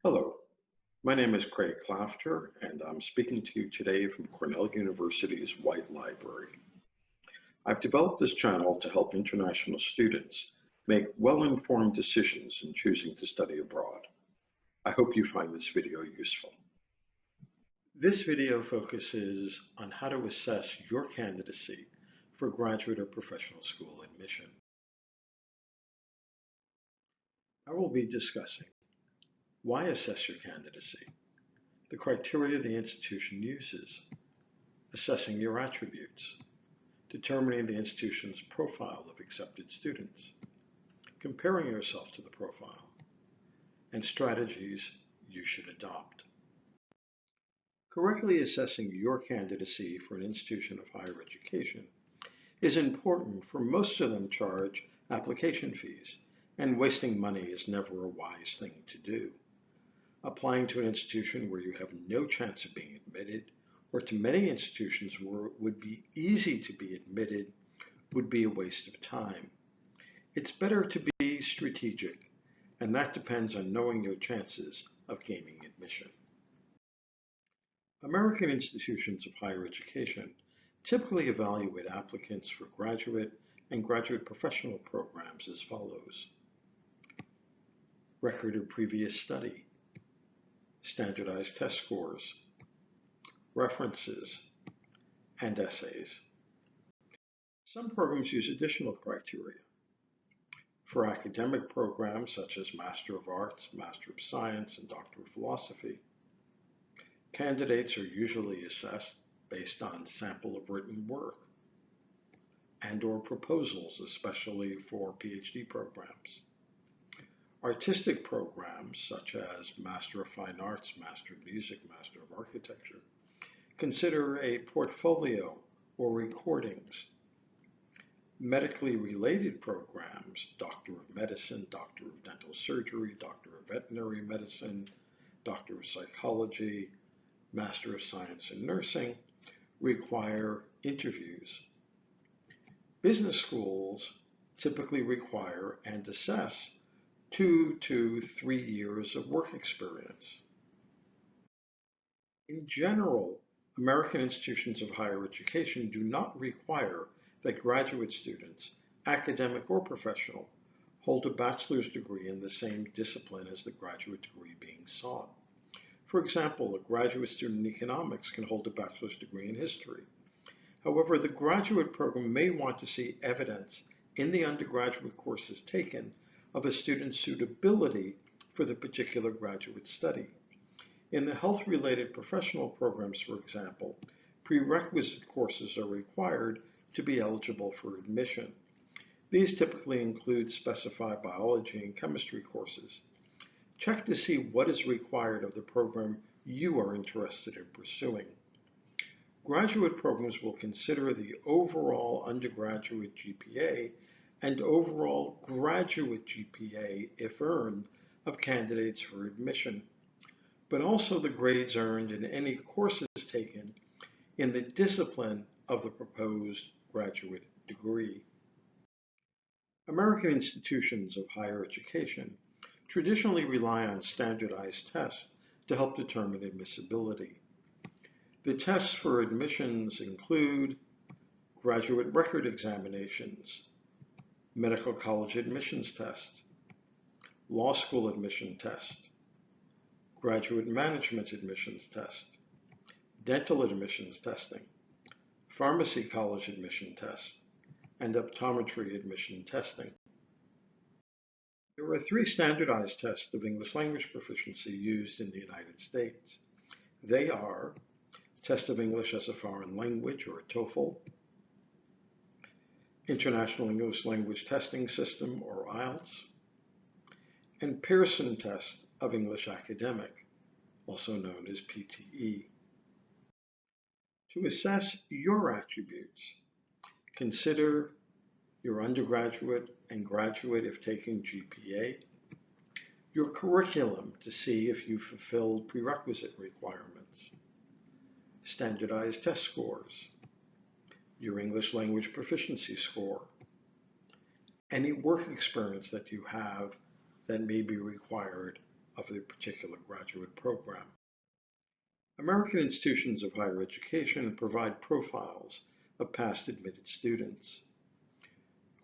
Hello, my name is Craig Clafter, and I'm speaking to you today from Cornell University's White Library. I've developed this channel to help international students make well-informed decisions in choosing to study abroad. I hope you find this video useful. This video focuses on how to assess your candidacy for graduate or professional school admission. I will be discussing why assess your candidacy, the criteria the institution uses, assessing your attributes, determining the institution's profile of accepted students, comparing yourself to the profile, and strategies you should adopt. Correctly assessing your candidacy for an institution of higher education is important, for most of them charge application fees, and wasting money is never a wise thing to do. Applying to an institution where you have no chance of being admitted, or to many institutions where it would be easy to be admitted, would be a waste of time. It's better to be strategic, and that depends on knowing your chances of gaining admission. American institutions of higher education typically evaluate applicants for graduate and graduate professional programs as follows: record of previous study, standardized test scores, references, and essays. Some programs use additional criteria. For academic programs such as Master of Arts, Master of Science, and Doctor of Philosophy, candidates are usually assessed based on sample of written work and/or proposals, especially for PhD programs. Artistic programs such as Master of Fine Arts, Master of Music, Master of Architecture consider a portfolio or recordings. Medically related programs, Doctor of Medicine, Doctor of Dental Surgery, Doctor of Veterinary Medicine, Doctor of Psychology, Master of Science in Nursing, require interviews. Business schools typically require and assess 2 to 3 years of work experience. In general, American institutions of higher education do not require that graduate students, academic or professional, hold a bachelor's degree in the same discipline as the graduate degree being sought. For example, a graduate student in economics can hold a bachelor's degree in history. However, the graduate program may want to see evidence in the undergraduate courses taken of a student's suitability for the particular graduate study. In the health-related professional programs, for example, prerequisite courses are required to be eligible for admission. These typically include specified biology and chemistry courses. Check to see what is required of the program you are interested in pursuing. Graduate programs will consider the overall undergraduate GPA and overall graduate GPA, if earned, of candidates for admission, but also the grades earned in any courses taken in the discipline of the proposed graduate degree. American institutions of higher education traditionally rely on standardized tests to help determine admissibility. The tests for admissions include graduate record examinations, medical college admissions test, law school admission test, graduate management admissions test, dental admissions testing, pharmacy college admission test, and optometry admission testing. There are 3 standardized tests of English language proficiency used in the United States. They are Test of English as a Foreign Language, or TOEFL, International English Language Testing System, or IELTS, and Pearson Test of English Academic, also known as PTE. To assess your attributes, consider your undergraduate and graduate if taking GPA, your curriculum to see if you fulfilled prerequisite requirements, standardized test scores, your English language proficiency score, any work experience that you have that may be required of the particular graduate program. American institutions of higher education provide profiles of past admitted students.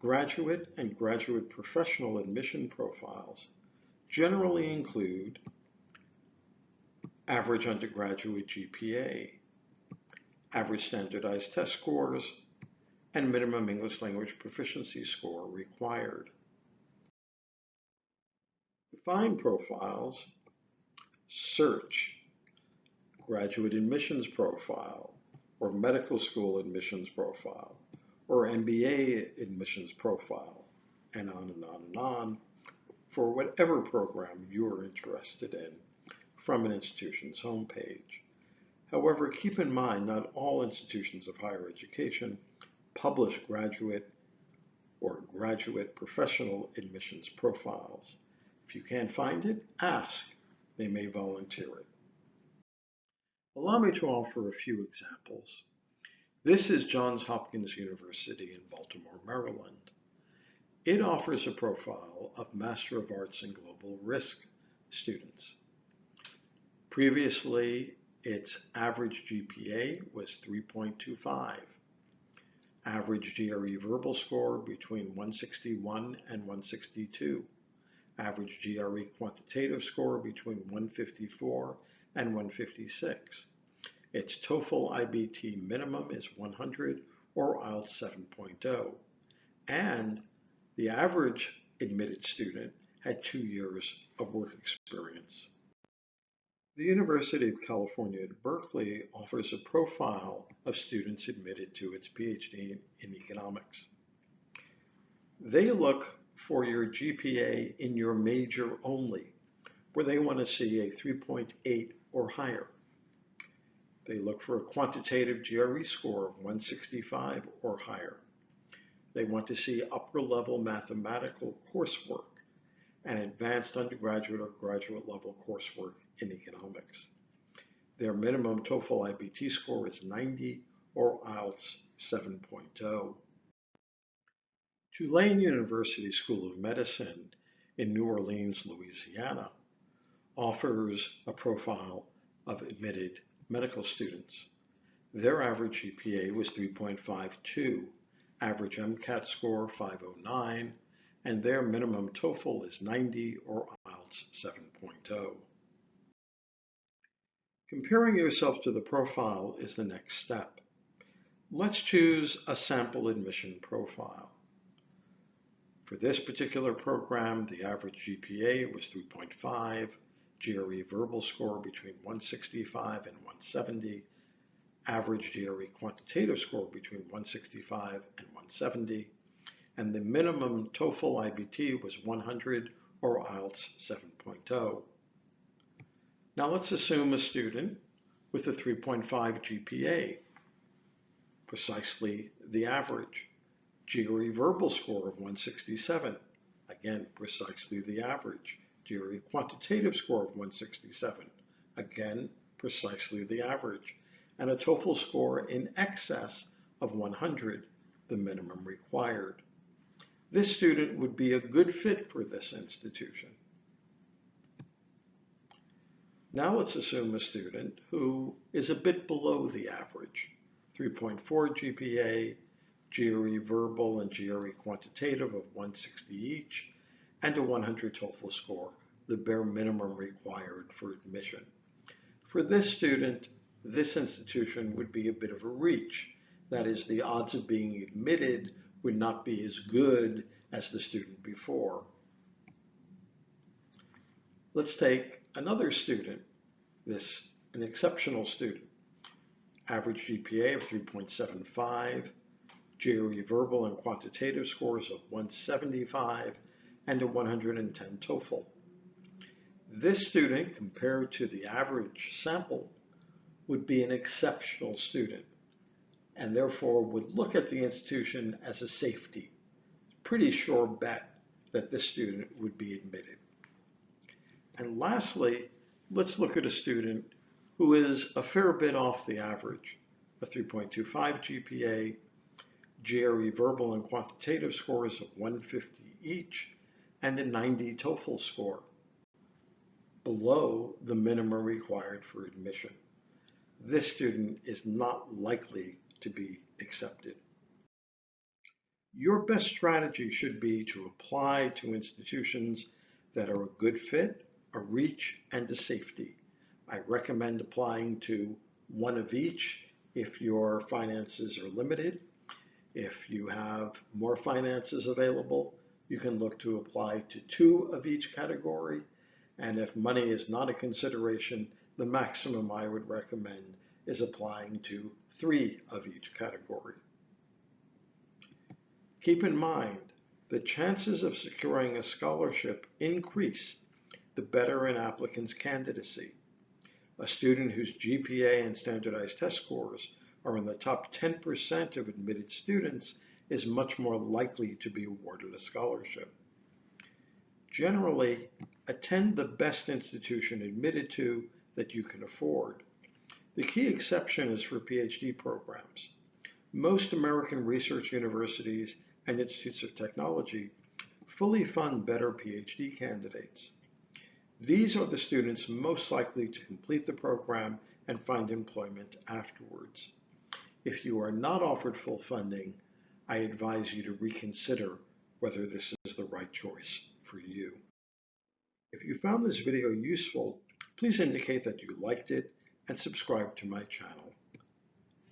Graduate and graduate professional admission profiles generally include average undergraduate GPA, average standardized test scores, and minimum English language proficiency score required. Define profiles, search, graduate admissions profile, or medical school admissions profile, or MBA admissions profile, and on and on and on, for whatever program you're interested in from an institution's homepage. However, keep in mind not all institutions of higher education publish graduate or graduate professional admissions profiles. If you can't find it, ask. They may volunteer it. Allow me to offer a few examples. This is Johns Hopkins University in Baltimore, Maryland. It offers a profile of Master of Arts in Global Risk students. Previously, its average GPA was 3.25. Average GRE verbal score between 161 and 162. Average GRE quantitative score between 154 and 156. Its TOEFL IBT minimum is 100 or IELTS 7.0. And the average admitted student had 2 years of work experience. The University of California at Berkeley offers a profile of students admitted to its PhD in economics. They look for your GPA in your major only, where they want to see a 3.8 or higher. They look for a quantitative GRE score of 165 or higher. They want to see upper-level mathematical coursework and advanced undergraduate or graduate level coursework in economics. Their minimum TOEFL IBT score is 90 or IELTS 7.0. Tulane University School of Medicine in New Orleans, Louisiana, offers a profile of admitted medical students. Their average GPA was 3.52, average MCAT score 509, and their minimum TOEFL is 90 or IELTS 7.0. Comparing yourself to the profile is the next step. Let's choose a sample admission profile. For this particular program, the average GPA was 3.5, GRE verbal score between 165 and 170, average GRE quantitative score between 165 and 170, and the minimum TOEFL IBT was 100 or IELTS 7.0. Now let's assume a student with a 3.5 GPA, precisely the average. GRE verbal score of 167, again, precisely the average. GRE quantitative score of 167, again, precisely the average. And a TOEFL score in excess of 100, the minimum required. This student would be a good fit for this institution. Now let's assume a student who is a bit below the average, 3.4 GPA, GRE verbal and GRE quantitative of 160 each, and a 100 TOEFL score, the bare minimum required for admission. For this student, this institution would be a bit of a reach. That is, the odds of being admitted would not be as good as the student before. Let's take another student, an exceptional student. Average GPA of 3.75, GRE verbal and quantitative scores of 175, and a 110 TOEFL. This student, compared to the average sample, would be an exceptional student, and therefore would look at the institution as a safety. Pretty sure bet that this student would be admitted. And lastly, let's look at a student who is a fair bit off the average, a 3.25 GPA, GRE verbal and quantitative scores of 150 each, and a 90 TOEFL score. below the minimum required for admission. This student is not likely to be accepted. Your best strategy should be to apply to institutions that are a good fit, a reach, and a safety. I recommend applying to one of each if your finances are limited. If you have more finances available, you can look to apply to two of each category. And if money is not a consideration, the maximum I would recommend is applying to three of each category. Keep in mind, the chances of securing a scholarship increase the better an applicant's candidacy. A student whose GPA and standardized test scores are in the top 10% of admitted students is much more likely to be awarded a scholarship. Generally, attend the best institution admitted to that you can afford. The key exception is for PhD programs. Most American research universities and institutes of technology fully fund better PhD candidates. These are the students most likely to complete the program and find employment afterwards. If you are not offered full funding, I advise you to reconsider whether this is the right choice for you. If you found this video useful, please indicate that you liked it and subscribe to my channel.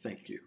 Thank you.